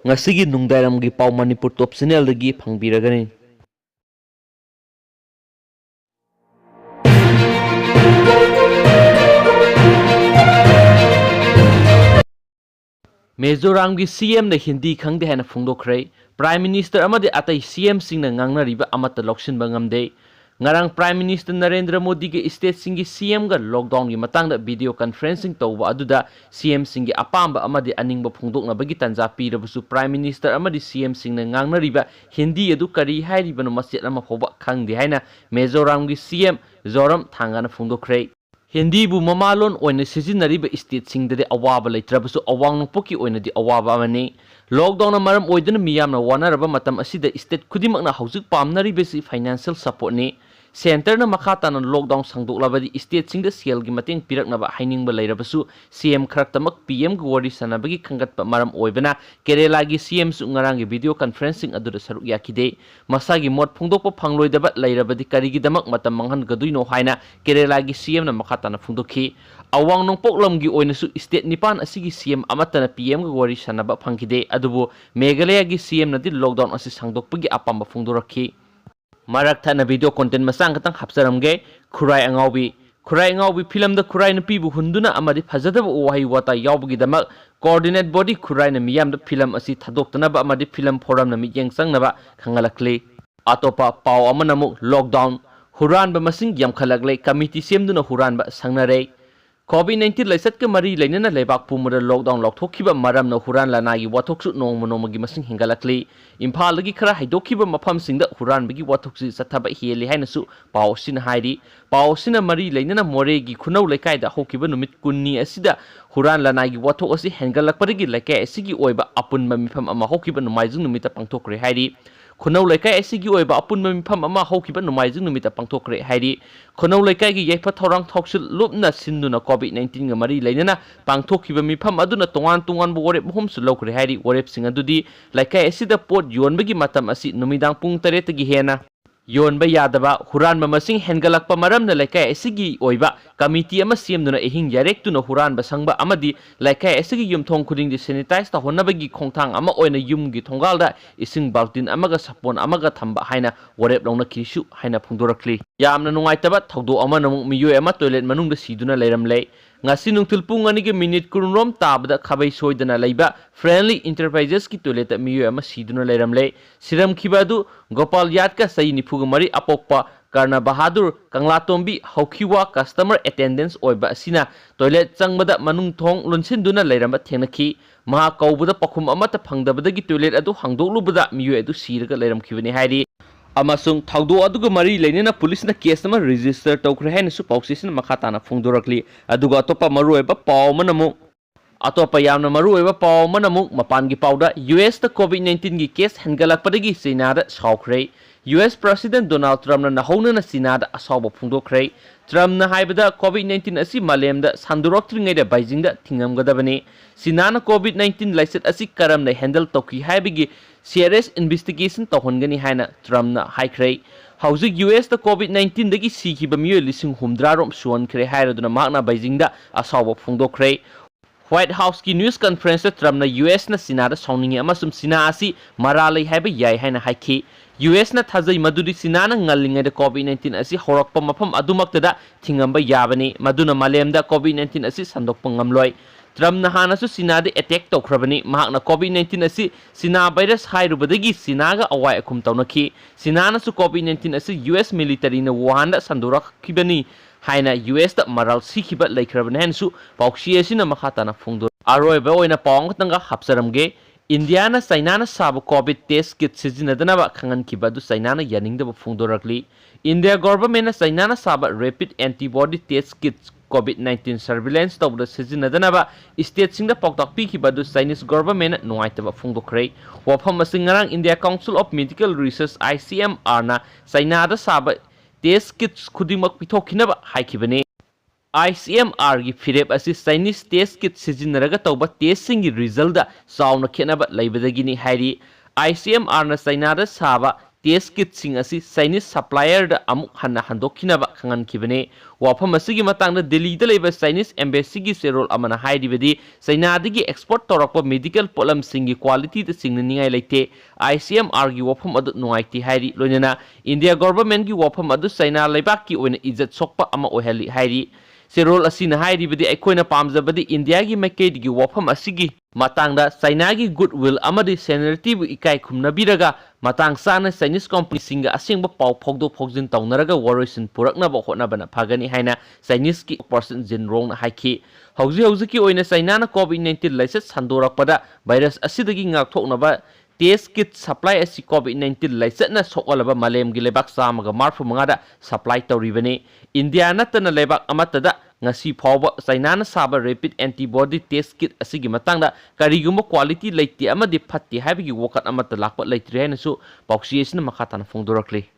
ngasi nungdairamgi pau Manipur Top Channel dagi phangbiragani. Mizoram gi CM na Hindi khangde hana phongdokhrei Prime Minister amadi atai CM singna ngangnariba amata loksinba ngamde. Ngarang Prime Minister Narendra Modi ge state singi CM ga lockdown gi matangda video conferencing tawba aduda CM singi apamba amadi aningba phongdoknabagi tanja pirabusu Prime Minister amadi CM singna ngangnariba Hindi adu kari hairibano masjid ama phoba khangde haina Mizoram gi CM Zoram Thangana phongdokhrei. Hindi bu mamalon oina sizinariba state singdade awaba leitrabasu awang nokpoki oina di awaba amani lockdown na maram oidana miyamna wanaraba matam asida state kudimakna haujuk pamnaribesi financial support ni center na makhatana lockdown sangdoklabadi state singda sel gi mateng piraknaba hainingba leirabasu CM kharaktamak PM gi wari sanabagi khangatpa maram oibana Kerala gi CM su ngarang gi video conferencing aduda saruk yakide masagi mot phungdokpa phangloidaba leirabadi karigi damak matam manghan gaduino haina Kerala gi CM na makhatana phungdokhi awang nongpoklam gi oinasu state nipan asigi CM amatana PM gi wari sanaba phangkide adubu Meghalaya gi CM na di lockdown asi sangdokpagi apamba phungdorakhi Marak thana video content masang katang hapsaramge Khurai Angaubi film da Khurai na pibu hunduna amadi phajadaba wahi wata yawbugi damak coordinate body Khurai na miyam da film asi thadoktanaba amadi film forum na miyeng sangnaba khangalakle atopa paw amanamuk lockdown huranba masing yamkhalagle committee semduna huranba sangnare COVID-19 laisat ke mari lainana lebak pumura lockdown lokthokhiba maram na huran lanagi wathoksu nongmonomagi masing hingalakli Imphal gi khara haidokhiba mafam singda huran bagi wathoksi sathaba heli hainasu pawsin hairi pawsina mari lainana more gi khunau lekai da hokiba numit kunni asida huran lanagi wathok asi hengalakparigi lekai asigi oiba apunma mifam ama hokiba numaijung numita pangthokre hairi Khunau lekai asigi oiba apunma mifam ama hokiba numaijung numita pangthokre hairi Khunau lekai gi yaifa thorang thoksil lupna sinduna COVID-19 ga mari lainana pangthokhiba mifam aduna tongan bu warep homsu lokre hairi warep singa dudi lekai asida pot yonbagi matam asi numidang pung 3 tagi hena Yon yadaba huran masing hengalakpa maramna lekai asigi oiba committee ama siamduna ehing yarektuna huran basangba amadi lekai asigi yumthong khuding di sanitize ta honnabagi khongthang ama oina yumgi thongalda ising baltin amaga sapon amaga thamba haina warep longna kishu haina phungdorakli yamna nungaitaba thawdo ama namuk miyo ama toilet manungda siduna leiramle ngasi nungthul pung ani ge minute kurunrom tabada khabai soidana leiba friendly enterprises ki toilet miyo ama siduna leiramle siram khibadu Gopal Yat ka sai nifuga mari apokpa Karna Bahadur Kanglatombi Haukiwa customer attendance oiba asina toilet changbada manung thong lunsinduna leiramba thenakhi maha kaubuda pakhum amata phangdabadagi toilet adu hangdoklubada miyo adu siraga leiramkhibani hairi amasung thawdo aduga mari leinena police na case nama register tawkhre haina su pausisin makhatana phungdorakli aduga topa marueba paw manamu atopa yamna marueba paw manamu mapangi pawda US ta COVID-19 gi case hengalakpadagi China da saukhrei US President Donald Trump na nahona China da asawba phungdokhrei Trump na haibada COVID-19 asi malemda sanduroktriŋai da Beijing da thingamgadabani China na COVID-19 laiset asi karamna handle tawki haibigi serious investigation tawhongani haina Trump na haikrei Hauzik US da COVID-19 dagi sikhiba miyo lising humdrarom suonkhre hairaduna makna Beijing da asawba phungdokhrei White House ki news conference Trump na US na China da sawningi amasum China asi maralai haiba yai haina haikhi US na thajai maduri China na ngalingai da COVID-19 asi horakpa mafam adumakta da thingamba yabani maduna malemda COVID-19 asi sandokpa ngamloi Trump na hana su China da attack tawkhrabani mahakna COVID-19 asi China virus hairubadagi China ga awai akhum tawnakhi China na su COVID-19 asi US military na Wuhan da sandurakibani haina US da maral sikhiba laikhrabani hansu pauksi asina makhatana phungdo aroiba oina pawang tanga hapsaramge India na China na sabu COVID test kit sizinadana khangan kibadu China na yaningda phungdorakli India government na China na saba rapid antibody test kit COVID-19 surveillance tawda sizinadana state singda poktak pikibadu Chinese government nuaitaba phungdokhrei wafam asingarang India Council of Medical Research ICMR na China da saba test kits khudimak pitokhinaba haikibani ICMR gi firep asi Chinese test kit sizinaraga tawba test singi result da sauna khenaba leibadagini hairi ICMR na China da saba test ꯀꯤꯠꯁꯤꯡ ꯑꯁꯤ Chinese ꯁꯞꯄ꯭ꯂꯥꯏꯌꯔꯗ ꯑꯃꯨꯛ ꯍꯟꯅ ꯍꯟꯗꯣꯛꯈꯤꯅꯕ ꯈꯪꯍꯟꯈꯤꯕꯅꯤ꯫ ꯋꯥꯐꯝ ꯑꯁꯤꯒꯤ ꯃꯇꯥꯡꯗ ꯗꯤꯜꯂꯤꯗ ꯂꯩꯕ Chinese ꯑꯦꯝꯕꯦꯁꯤꯒꯤ ꯆꯦꯔꯣꯜ ꯑꯃꯅ ꯍꯥꯏꯔꯤꯕꯗꯤ ꯆꯥꯏꯅꯥꯗꯒꯤ ꯑꯦꯛꯁꯄꯣꯔꯠ ꯇꯧꯔꯛꯄ ꯃꯦꯗꯤꯀꯦꯜ ꯄꯣꯠꯂꯝꯁꯤꯡꯒꯤ ꯀ꯭ꯋꯥꯂꯤꯇꯤꯗ ꯆꯤꯡꯅꯅꯤꯡꯉꯥꯏ ꯂꯩꯇꯦ꯫ ICMRꯒꯤ ꯋꯥꯐꯝ ꯑꯗꯨ ꯅꯨꯡꯉꯥꯏꯇꯦ ꯍꯥꯏꯔꯤ꯫ ꯂꯣꯏꯅꯅ ꯏꯟꯗꯤꯌꯥ ꯒꯣꯚꯔꯟꯃꯦꯟꯠꯀꯤ ꯋꯥꯐꯝ ꯑꯗꯨ ꯆꯥꯏꯅꯥ ꯂꯩꯕꯥꯛꯀꯤ ꯑꯣꯏꯅ ꯏꯖꯠ ꯁꯣꯛꯄ ꯑꯃ ꯑꯣꯏꯍꯜꯂꯤ ꯍꯥꯏꯔꯤ꯫ ꯆꯦꯔꯣꯜ ꯑꯁꯤꯅ ꯍꯥꯏꯔꯤꯕꯗꯤ ꯑꯩꯈꯣꯏꯅ ꯄꯥꯝꯖꯕꯗꯤ ꯏꯟꯗꯤꯌꯥꯒꯤ ꯃꯥꯏꯀꯩꯗꯒꯤ ꯋꯥꯐꯝ ꯑꯁꯤꯒꯤ ꯃꯇꯥꯡꯗ ꯆꯥꯏꯅꯥꯒꯤ ꯒꯨꯗꯋꯤꯜ ꯑꯃꯗꯤ ꯁꯦꯅꯤꯌꯔꯤꯇꯤꯕꯨ ꯏꯀꯥꯏ ꯈꯨꯝꯅꯕꯤꯔꯒ ꯃꯇꯥꯡ ꯆꯥꯅ ꯆꯥꯏꯅꯤꯁ ꯀꯝꯄꯅꯤꯁꯤꯡꯒ ꯑꯁꯦꯡꯕ ꯄꯥꯎ ꯐꯥꯎꯗꯣꯛ ꯐꯥꯎꯖꯤꯟ ꯇꯧꯅꯔꯒ ꯋꯥꯔꯣꯏꯁꯤꯟ ꯄꯨꯔꯛꯅꯕ ꯍꯣꯠꯅꯕꯅ ꯐꯒꯅꯤ ꯍꯥꯏꯅ ꯆꯥꯏꯅꯤꯁꯀꯤ ꯄꯔꯁꯟ ꯖꯤꯟ ꯔꯣꯡꯅ ꯍꯥꯏꯈꯤ꯫ ꯍꯧꯖꯤꯛꯀꯤ ꯑꯣꯏꯅ ꯆꯥꯏꯅꯥꯅ COVID-19 ꯂꯥꯏꯆꯠ ꯁꯟꯗꯣꯔꯛꯄꯗ ꯚꯥꯏꯔꯁ ꯑꯁꯤꯗꯒꯤ ꯉꯥꯛꯊꯣꯛꯅꯕ ꯇꯦꯁ ꯀꯤꯠ ꯁꯄ꯭ꯂꯥꯏ ꯑꯁꯤ COVID-19 ꯂꯥꯏꯆꯠꯅ ꯁꯣꯛꯍꯜꯂꯕ ꯃꯥꯂꯦꯝꯒꯤ ꯂꯩꯕꯥꯛ 135ꯗ ꯁꯄ꯭ꯂꯥꯏ ꯇꯧꯔꯤꯕꯅꯤ꯫ ꯏꯟꯗꯤꯌꯥ ꯅꯠꯇꯅ ꯂꯩꯕꯥꯛ ꯑꯃꯠꯇꯗ ꯉꯁꯤ ꯐꯥꯎꯕ ꯆꯥꯏꯅꯥꯅ ꯁꯥꯕ ꯔꯦꯄꯤꯗ ꯑꯦꯟꯇꯤꯕꯣꯗꯤ ꯇꯦꯁ ꯀꯤꯠ ꯑꯁꯤꯒꯤ ꯃꯇꯥꯡꯗ ꯀꯔꯤꯒꯨꯝꯕ ꯀ꯭ꯋꯥꯂꯤꯇꯤ ꯂꯩꯇꯦ ꯑꯃꯗꯤ ꯐꯠꯇꯦ ꯍꯥꯏꯕꯒꯤ ꯋꯥꯀꯠ ꯑꯃꯠꯇ ꯂꯥꯛꯄ ꯂꯩꯇ꯭ꯔꯤ ꯍꯥꯏꯅꯁꯨ ꯄꯥꯎꯆꯦ ꯑꯁꯤꯅ ꯃꯈꯥ ꯇꯥꯅ ꯐꯣꯡꯗꯣꯔꯛꯂꯤ꯫